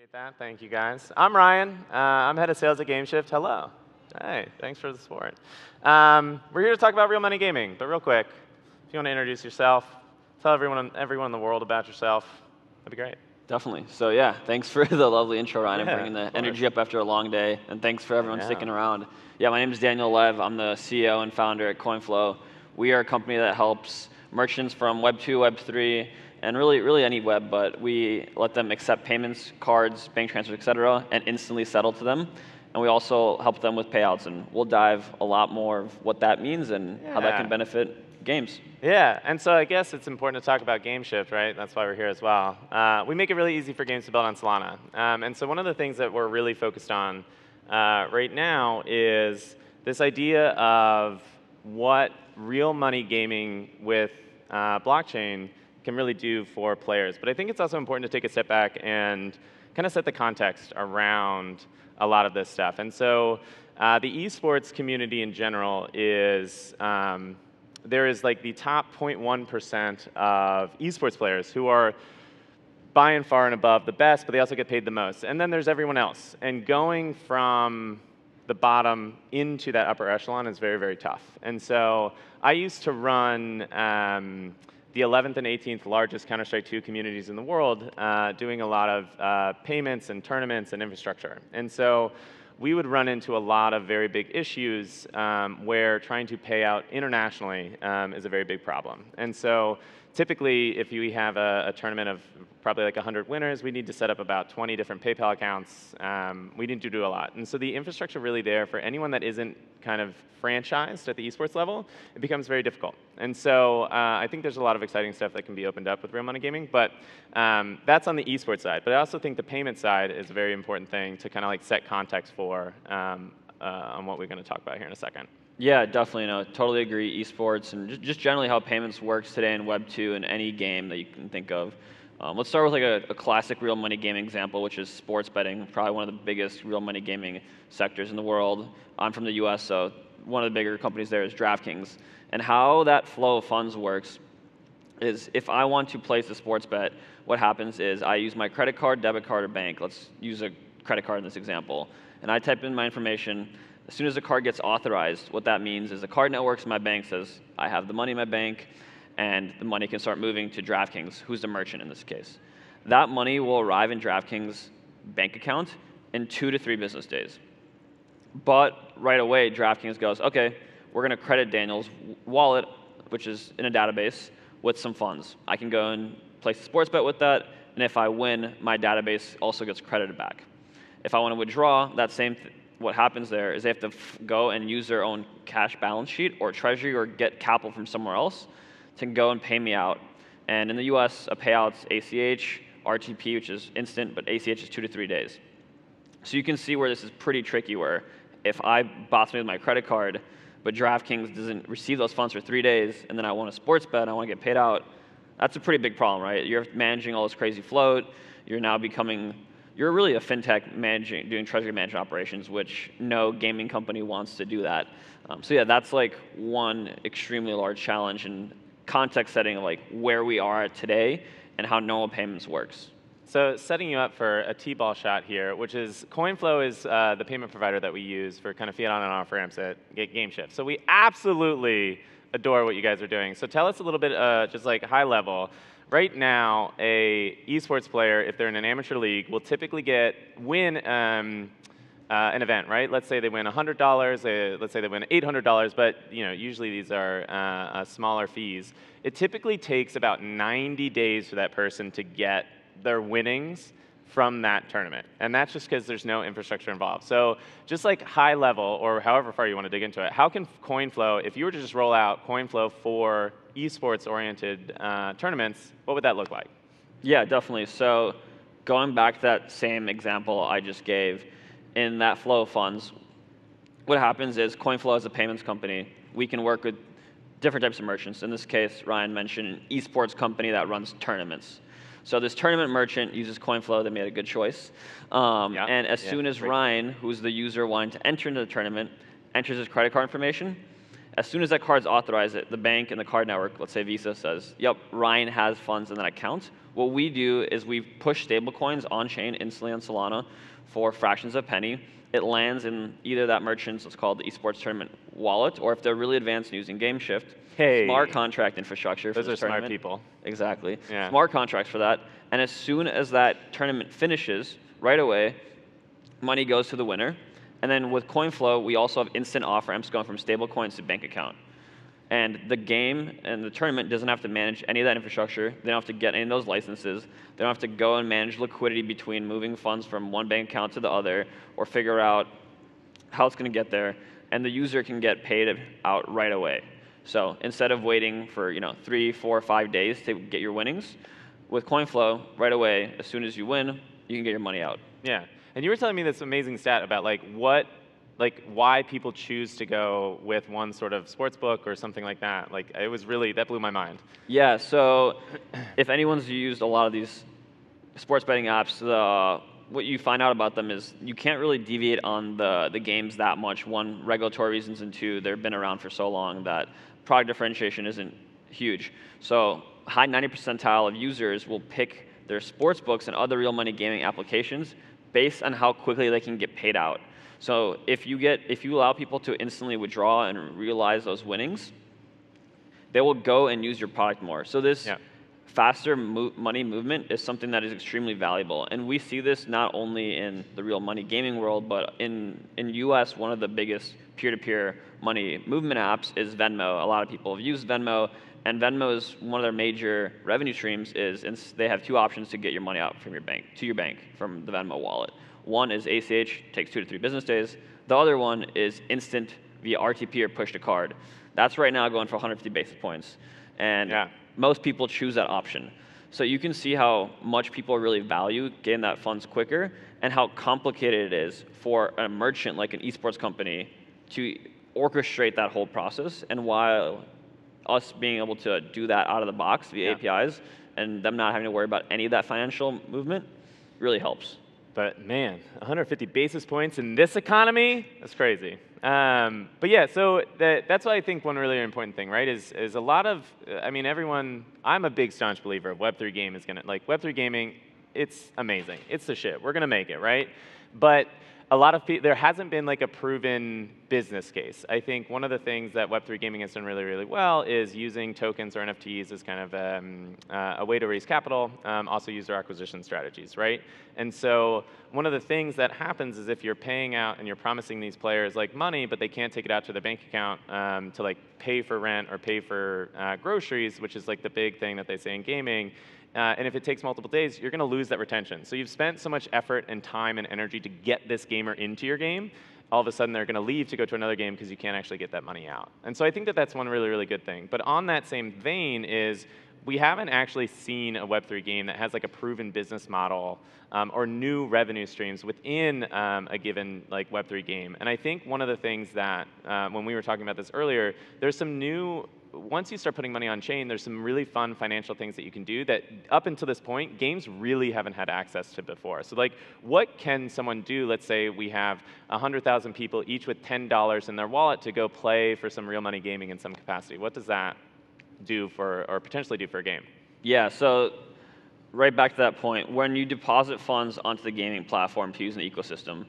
Appreciate that. Thank you, guys. I'm Ryan. I'm head of sales at GameShift. Hello. Hey, thanks for the support. We're here to talk about real money gaming, but real quick, if you want to introduce yourself, tell everyone in the world about yourself, that'd be great. Definitely. So yeah, thanks for the lovely intro, Ryan, and Yeah, bringing the energy up after a long day. And thanks for everyone Yeah. sticking around. Yeah, my name is Daniel Lev. I'm the CEO and founder at CoinFlow. We are a company that helps merchants from Web2, Web3, and really any web, but we let them accept payments, cards, bank transfers, et cetera, and instantly settle to them. And we also help them with payouts, and we'll dive a lot more of what that means and how that can benefit games. Yeah, and so I guess it's important to talk about GameShift, right? That's why we're here as well. We make it really easy for games to build on Solana. And so one of the things that we're really focused on right now is this idea of what real money gaming with blockchain can really do for players. But I think it's also important to take a step back and kind of set the context around a lot of this stuff. And so the esports community in general is, there is like the top 0.1% of esports players who are by and far and above the best, but they also get paid the most. And then there's everyone else. And going from the bottom into that upper echelon is very, very tough. And so I used to run the 11th and 18th largest Counter-Strike 2 communities in the world, doing a lot of payments and tournaments and infrastructure. And so we would run into a lot of very big issues where trying to pay out internationally is a very big problem. And so typically, if we have a tournament of probably like 100 winners, we need to set up about 20 different PayPal accounts. We need to do a lot. And so the infrastructure really there for anyone that isn't kind of franchised at the esports level, it becomes very difficult. And so I think there's a lot of exciting stuff that can be opened up with real money gaming, but that's on the esports side. But I also think the payment side is a very important thing to kind of like set context for on what we're going to talk about here in a second. Yeah, definitely. No, totally agree. Esports and just generally how payments works today in Web 2 in any game that you can think of. Let's start with like a classic real money gaming example, which is sports betting, probably one of the biggest real money gaming sectors in the world. I'm from the US, so one of the bigger companies there is DraftKings. And how that flow of funds works is if I want to place a sports bet, what happens is I use my credit card, debit card, or bank. Let's use a credit card in this example. And I type in my information. As soon as the card gets authorized, what that means is the card networks in my bank says, I have the money in my bank, and the money can start moving to DraftKings, who's the merchant in this case. That money will arrive in DraftKings' bank account in 2 to 3 business days. But right away, DraftKings goes, okay, we're going to credit Daniel's wallet, which is in a database, with some funds. I can go and place a sports bet with that, and if I win, my database also gets credited back. If I want to withdraw, that same what happens there is they have to go and use their own cash balance sheet or treasury or get capital from somewhere else to go and pay me out. And in the US, a payout's ACH, RTP, which is instant, but ACH is 2 to 3 days. So you can see where this is pretty tricky, where if I bought something with my credit card, but DraftKings doesn't receive those funds for 3 days, and then I want a sports bet, and I want to get paid out, that's a pretty big problem, right? You're managing all this crazy float. You're now becoming, you're really a fintech doing treasury management operations, which no gaming company wants to do that. So yeah, that's like one extremely large challenge in context setting of like where we are today and how normal payments works. So setting you up for a T-ball shot here, which is CoinFlow is the payment provider that we use for kind of fiat on and off ramps at GameShift. So we absolutely adore what you guys are doing. So tell us a little bit, just like high level. Right now, a esports player, if they're in an amateur league, will typically win an event, right? Let's say they win $100. Let's say they win $800, but usually these are smaller fees. It typically takes about 90 days for that person to get their winnings from that tournament. And that's just because there's no infrastructure involved. So just like high level, or however far you want to dig into it, how can CoinFlow, if you were to just roll out CoinFlow for esports-oriented tournaments, what would that look like? Yeah, definitely. So going back to that same example I just gave, in that flow of funds, what happens is CoinFlow as a payments company, we can work with different types of merchants. In this case, Ryan mentioned an esports company that runs tournaments. So this tournament merchant uses CoinFlow. They made a good choice. And as soon as Ryan, who's the user wanting to enter into the tournament, enters his credit card information, as soon as that card's authorized, the bank and the card network, let's say Visa, says, yep, Ryan has funds in that account, What we do is we push stablecoins on-chain instantly on Solana for fractions of a penny. It lands in either that merchant's, what's called the esports tournament wallet, or if they're really advanced and using GameShift, smart contract infrastructure for this tournament. Those are smart people. Exactly. Yeah. Smart contracts for that. And as soon as that tournament finishes, right away, money goes to the winner. And then with CoinFlow, we also have instant off-ramps going from stablecoins to bank account. And the game and the tournament doesn't have to manage any of that infrastructure. They don't have to get any of those licenses. They don't have to go and manage liquidity between moving funds from one bank account to the other or figure out how it's going to get there. And the user can get paid out right away. So instead of waiting for 3, 4, 5 days to get your winnings, with CoinFlow, right away, as soon as you win, you can get your money out. Yeah. And you were telling me this amazing stat about why people choose to go with one sort of sports book or something like that. Like, it was really, that blew my mind. Yeah, so if anyone's used a lot of these sports betting apps, what you find out about them is you can't really deviate on the games that much. One, regulatory reasons, and two, they've been around for so long that product differentiation isn't huge. So high 90th percentile of users will pick their sports books and other real money gaming applications based on how quickly they can get paid out. So if you allow people to instantly withdraw and realize those winnings, they will go and use your product more. So this faster money movement is something that is extremely valuable. And we see this not only in the real money gaming world, but in US, one of the biggest peer-to-peer money movement apps is Venmo. A lot of people have used Venmo, and Venmo's one of their major revenue streams is they have two options to get your money out from your bank to your bank from the Venmo wallet. One is ACH, takes 2 to 3 business days. The other one is instant via RTP or push to card. That's right now going for 150 basis points. And most people choose that option. So you can see how much people really value getting that funds quicker and how complicated it is for a merchant like an esports company to orchestrate that whole process. And while us being able to do that out of the box via APIs and them not having to worry about any of that financial movement really helps. But man, 150 basis points in this economy, that's crazy. But yeah, so that's why I think one really important thing, right, is a lot of, I mean, I'm a big staunch believer of Web3 game is gonna, like Web3 gaming, it's amazing. It's the shit, we're gonna make it, right? But a lot of people, there hasn't been like a proven business case. I think one of the things that Web3 gaming has done really, really well is using tokens or NFTs as kind of a way to raise capital, also user acquisition strategies, right? And so one of the things that happens is if you're paying out and you're promising these players like money, but they can't take it out to their bank account to like pay for rent or pay for groceries, which is like the big thing that they say in gaming, and if it takes multiple days, you're going to lose that retention. So you've spent so much effort and time and energy to get this gamer into your game, all of a sudden they're going to leave to go to another game because you can't actually get that money out. And so I think that that's one really, really good thing. But on that same vein is we haven't actually seen a Web3 game that has like a proven business model or new revenue streams within a given like Web3 game. And I think one of the things that, when we were talking about this earlier, there's some new, once you start putting money on chain, there's some really fun financial things that you can do that up until this point, games really haven't had access to before. So like, what can someone do? Let's say we have 100,000 people, each with $10 in their wallet to go play for some real money gaming in some capacity. What does that do for, or potentially do for a game? Yeah, so right back to that point, when you deposit funds onto the gaming platform to use an ecosystem,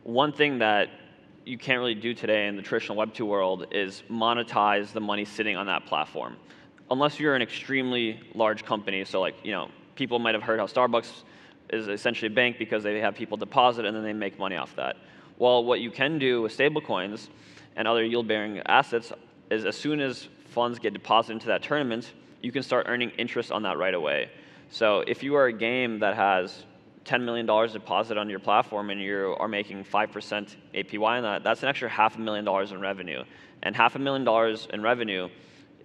one thing that you can't really do today in the traditional Web2 world is monetize the money sitting on that platform. Unless you're an extremely large company, so like, people might have heard how Starbucks is essentially a bank because they have people deposit and then they make money off that. Well, what you can do with stablecoins and other yield-bearing assets is as soon as funds get deposited into that tournament, you can start earning interest on that right away. So if you are a game that has $10 million deposit on your platform and you are making 5% APY on that, that's an extra $500,000 in revenue. And $500,000 in revenue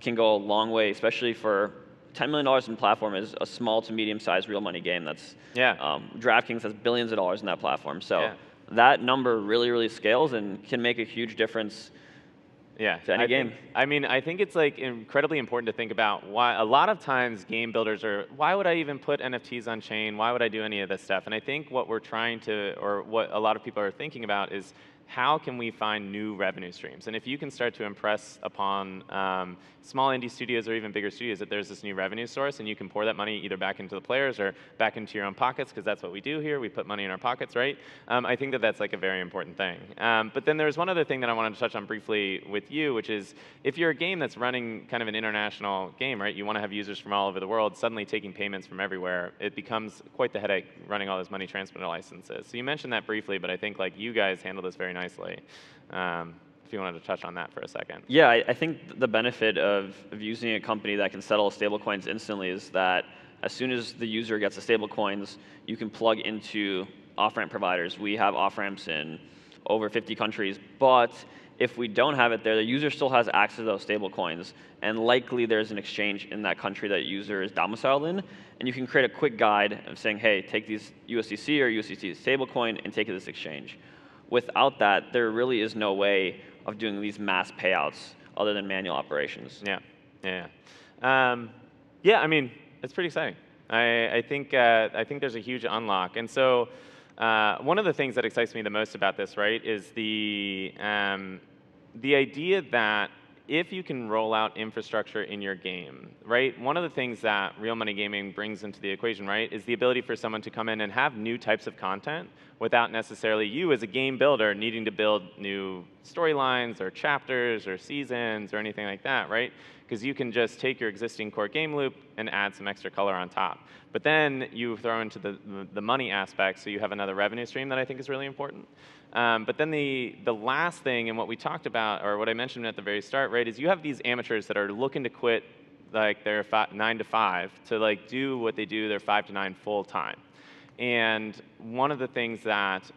can go a long way, especially for $10 million in platform is a small to medium-sized real money game. That's DraftKings has billions of dollars in that platform. So that number really, really scales and can make a huge difference to any game. I think it's like incredibly important to think about why a lot of times game builders are, why would I even put NFTs on chain? Why would I do any of this stuff? And I think what we're trying to, or what a lot of people are thinking about is how can we find new revenue streams? And if you can start to impress upon small indie studios or even bigger studios that there's this new revenue source and you can pour that money either back into the players or back into your own pockets, because that's what we do here, we put money in our pockets, right? I think that that's like a very important thing. But then there's one other thing that I wanted to touch on briefly with you, which is if you're a game that's running kind of an international game, right, you want to have users from all over the world, suddenly taking payments from everywhere, it becomes quite the headache running all those money transmitter licenses. So you mentioned that briefly, but I think like you guys handle this very nicely. If you wanted to touch on that for a second. Yeah, I think the benefit of using a company that can settle stablecoins instantly is that as soon as the user gets the stablecoins, you can plug into off-ramp providers. We have off-ramps in over 50 countries, but if we don't have it there, the user still has access to those stablecoins, and likely there's an exchange in that country that user is domiciled in, and you can create a quick guide of saying, hey, take these USDC or USDC stablecoin and take this exchange. Without that, there really is no way of doing these mass payouts other than manual operations. Yeah. Yeah, I mean, it's pretty exciting. I think there's a huge unlock. And so one of the things that excites me the most about this, right, is the idea that if you can roll out infrastructure in your game, right, one of the things that real money gaming brings into the equation, right, is the ability for someone to come in and have new types of content without necessarily you as a game builder needing to build new storylines or chapters or seasons or anything like that, right? Because you can just take your existing core game loop and add some extra color on top. But then you throw into the money aspect, so you have another revenue stream that I think is really important. But then the last thing, and what we talked about, or what I mentioned at the very start, right, is you have these amateurs that are looking to quit like their 9 to 5 to like do what they do their 5 to 9 full time. And one of the things that,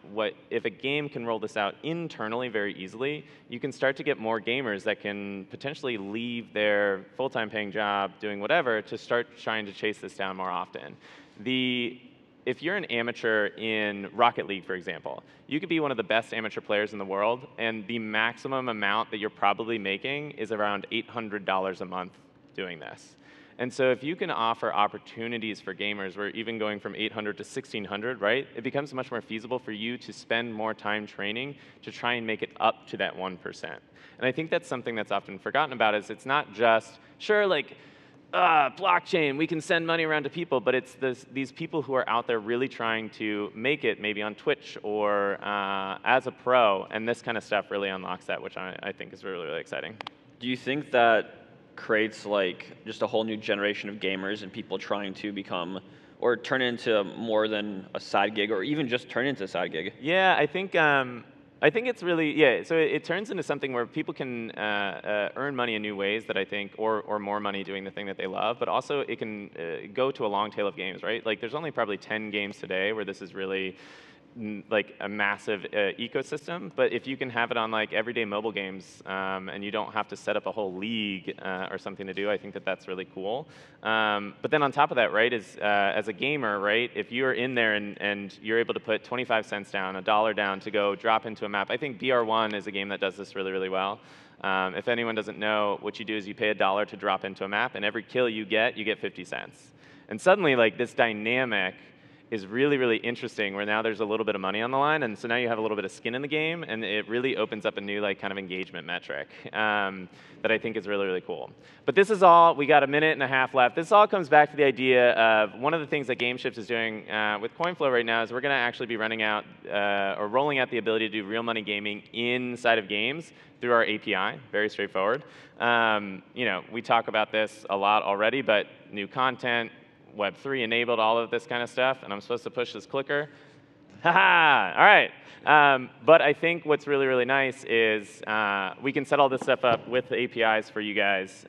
if a game can roll this out internally very easily, you can start to get more gamers that can potentially leave their full-time paying job doing whatever to start trying to chase this down more often. If you're an amateur in Rocket League, for example, you could be one of the best amateur players in the world, and the maximum amount that you're probably making is around $800 a month doing this. And so if you can offer opportunities for gamers where even going from 800 to 1600, right, it becomes much more feasible for you to spend more time training to try and make it up to that 1%. And I think that's something that's often forgotten about, is it's not just, sure, like, blockchain, we can send money around to people, but it's these people who are out there really trying to make it maybe on Twitch or as a pro, and this kind of stuff really unlocks that, which I think is really, really exciting. Do you think that creates like just a whole new generation of gamers and people trying to become or turn into more than a side gig, or even just turn into a side gig? Yeah, I think it's really, yeah, so it turns into something where people can earn money in new ways that I think, or more money doing the thing that they love, but also it can go to a long tail of games, right? Like there's only probably 10 games today where this is really like a massive ecosystem, but if you can have it on like everyday mobile games and you don't have to set up a whole league or something to do, I think that that's really cool. But then on top of that, right, is as a gamer, right, if you're in there and you're able to put 25 cents down, $1 down to go drop into a map, I think BR1 is a game that does this really, really well. If anyone doesn't know, what you do is you pay $1 to drop into a map, and every kill you get 50 cents. And suddenly, like, this dynamic is really, really interesting, where now there's a little bit of money on the line, and so now you have a little bit of skin in the game, and it really opens up a new like kind of engagement metric that I think is really, really cool. But this is all, we got a minute and a half left. This all comes back to the idea of one of the things that GameShift is doing with CoinFlow right now is we're going to actually be running out or rolling out the ability to do real money gaming inside of games through our API, very straightforward. You know, we talk about this a lot already, but new content, Web3 enabled, all of this kind of stuff, and I'm supposed to push this clicker. Haha, all right. But I think what's really, really nice is we can set all this stuff up with the APIs for you guys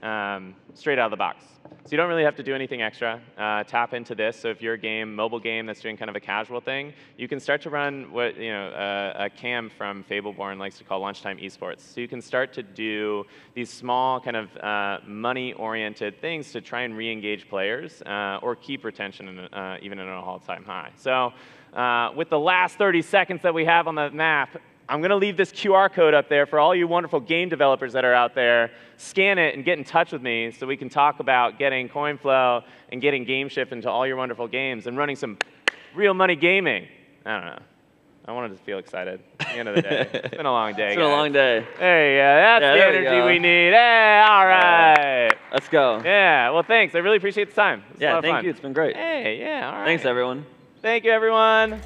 straight out of the box. So you don't really have to do anything extra. Tap into this. So if you're a mobile game that's doing kind of a casual thing, you can start to run what Cam from Fableborn likes to call lunchtime esports. So you can start to do these small kind of money-oriented things to try and re-engage players or keep retention even at an all-time high. So with the last 30 seconds that we have on the map, I'm going to leave this QR code up there for all you wonderful game developers that are out there. Scan it and get in touch with me so we can talk about getting CoinFlow and getting GameShift into all your wonderful games and running some real money gaming. I don't know. I wanted to feel excited at the end of the day. It's been a long day, It's been a long day. There you go. That's the energy we need. Hey, all right. Let's go. Yeah, well, thanks. I really appreciate the time. It's a lot of Thank fun. you. It's been great. Hey, yeah, all right. Thanks, everyone. Thank you, everyone.